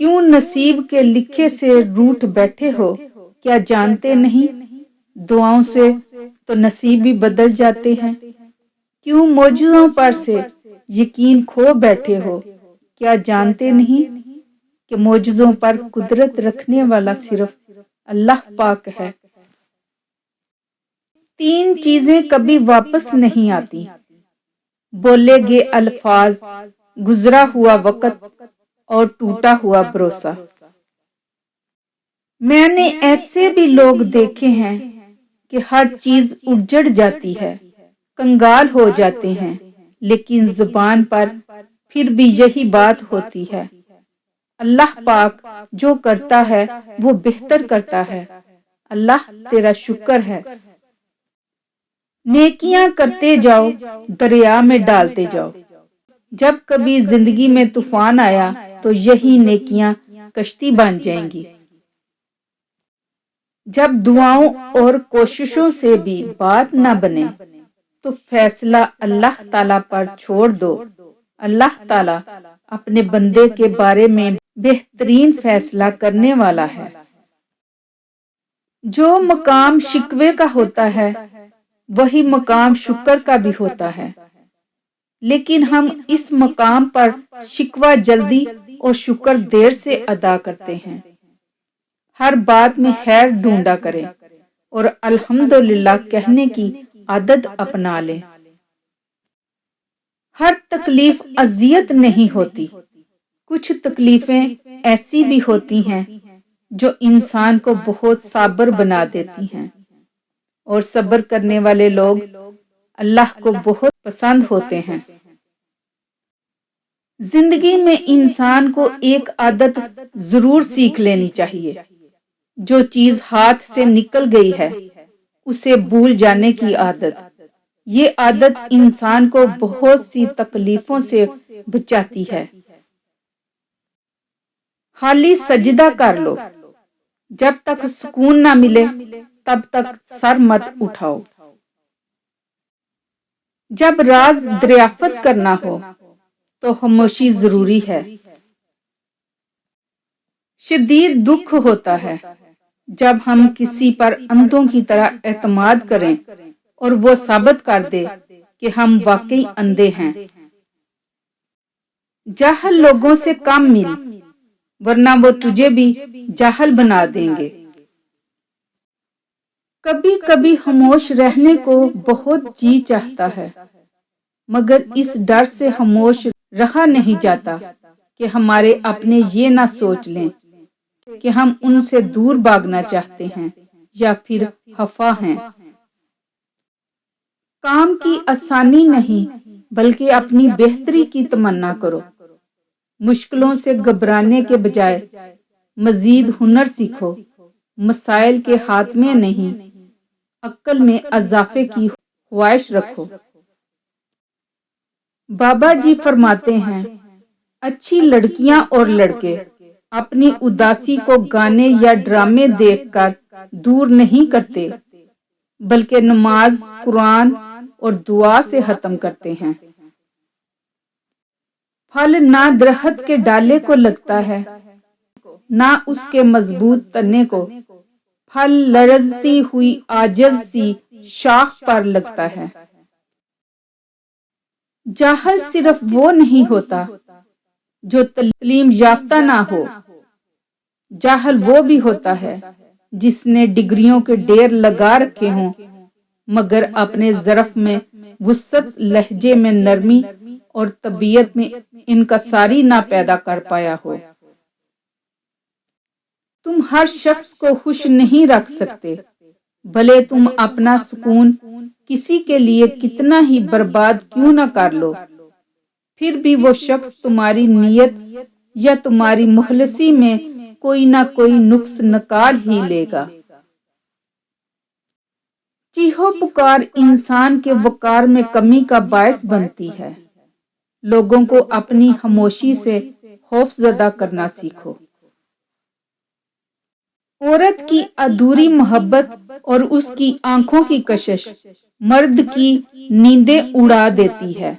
کیوں نصیب کے لکھے سے روٹھ بیٹھے ہو؟ کیا جانتے نہیں دعاؤں سے تو نصیب بھی بدل جاتے ہیں؟ کیوں موجودوں پر سے یقین کھو بیٹھے ہو؟ کیا جانتے نہیں کہ موجزوں پر قدرت رکھنے والا صرف اللہ پاک ہے؟ تین چیزیں کبھی واپس نہیں آتی: بولے گے الفاظ، گزرا ہوا وقت اور ٹوٹا ہوا بھروسہ۔ میں نے ایسے بھی لوگ دیکھے ہیں کہ ہر چیز اجڑ جاتی ہے، کنگال ہو جاتے ہیں، لیکن زبان پر پھر بھی یہی بات ہوتی ہے: اللہ پاک جو کرتا ہے وہ بہتر کرتا ہے، اللہ تیرا شکر ہے۔ نیکیاں کرتے جاؤ، دریا میں ڈالتے جاؤ۔ جب کبھی زندگی میں طوفان آیا تو یہی نیکیاں کشتی بن جائیں گی۔ جب دعاؤں اور کوششوں سے بھی بات نہ بنے تو فیصلہ اللہ تعالیٰ پر چھوڑ دو۔ اللہ تعالیٰ اپنے بندے کے بارے میں بہترین فیصلہ کرنے والا ہے۔ جو مقام شکوے کا ہوتا ہے وہی مقام شکر کا بھی ہوتا ہے، لیکن ہم اس مقام پر شکوہ جلدی اور شکر دیر سے ادا کرتے ہیں۔ ہر بات میں خیر ڈھونڈا کریں اور الحمدللہ کہنے کی عادت اپنا لیں۔ ہر تکلیف اذیت نہیں ہوتی، کچھ تکلیفیں ایسی بھی ہوتی ہیں جو انسان کو بہت صابر بنا دیتی ہیں، اور صبر کرنے والے لوگ اللہ کو بہت پسند ہوتے ہیں۔ زندگی میں انسان کو ایک عادت ضرور سیکھ لینی چاہیے: جو چیز ہاتھ سے نکل گئی ہے اسے بھول جانے کی عادت۔ یہ عادت انسان کو بہت سی تکلیفوں سے بچاتی ہے۔ خالی سجدہ کر لو، جب تک سکون نہ ملے تب تک سر مت اٹھاؤ۔ جب راز دریافت کرنا ہو تو خاموشی ضروری ہے۔ شدید دکھ ہوتا ہے جب ہم کسی پر اندھوں کی طرح اعتماد کریں اور وہ ثابت کر دے کہ ہم واقعی اندھے ہیں۔ جاہل لوگوں سے کم مل، ورنہ وہ تجھے بھی جاہل بنا دیں گے۔ کبھی کبھی خاموش رہنے کو بہت جی چاہتا ہے، مگر اس ڈر سے خاموش رہا نہیں جاتا کہ ہمارے اپنے یہ نہ سوچ لیں کہ ہم ان سے دور بھاگنا چاہتے ہیں یا پھر خفا ہیں۔ کام کی آسانی نہیں بلکہ اپنی بہتری کی تمنا کرو۔ مشکلوں سے گھبرانے کے بجائے مزید ہنر سیکھو۔ مسائل کے خاتمے نہیں، عقل میں اضافے کی خواہش رکھو۔ بابا جی فرماتے ہیں، اچھی لڑکیاں اور لڑکے اپنی اداسی کو گانے یا ڈرامے دیکھ کر دور نہیں کرتے، بلکہ نماز، قرآن اور دعا سے ختم کرتے ہیں۔ پھل نہ درخت کے ڈالے کو لگتا ہے نہ اس کے مضبوط تنے کو، پھل لرزتی ہوئی عاجز سی شاخ پر لگتا ہے۔ جاہل صرف وہ نہیں ہوتا جو تعلیم یافتہ نہ ہو، جاہل وہ بھی ہوتا ہے جس نے ڈگریوں کے ڈھیر لگا رکھے ہوں مگر اپنے ظرف میں وسعت، لہجے میں نرمی اور طبیعت میں انکساری نہ پیدا کر پایا ہو۔ تم ہر شخص کو خوش نہیں رکھ سکتے، بھلے تم اپنا سکون کسی کے لیے کتنا ہی برباد کیوں نہ کر لو، پھر بھی وہ شخص تمہاری نیت یا تمہاری مخلصی میں کوئی نہ کوئی نقص نکال ہی لے گا۔ چیخو پکار انسان کے وقار میں کمی کا باعث بنتی ہے۔ لوگوں کو اپنی خاموشی سے خوف زدہ کرنا سیکھو۔ عورت کی ادھوری محبت اور اس کی آنکھوں کی کشش مرد کی نیندیں اڑا دیتی ہے۔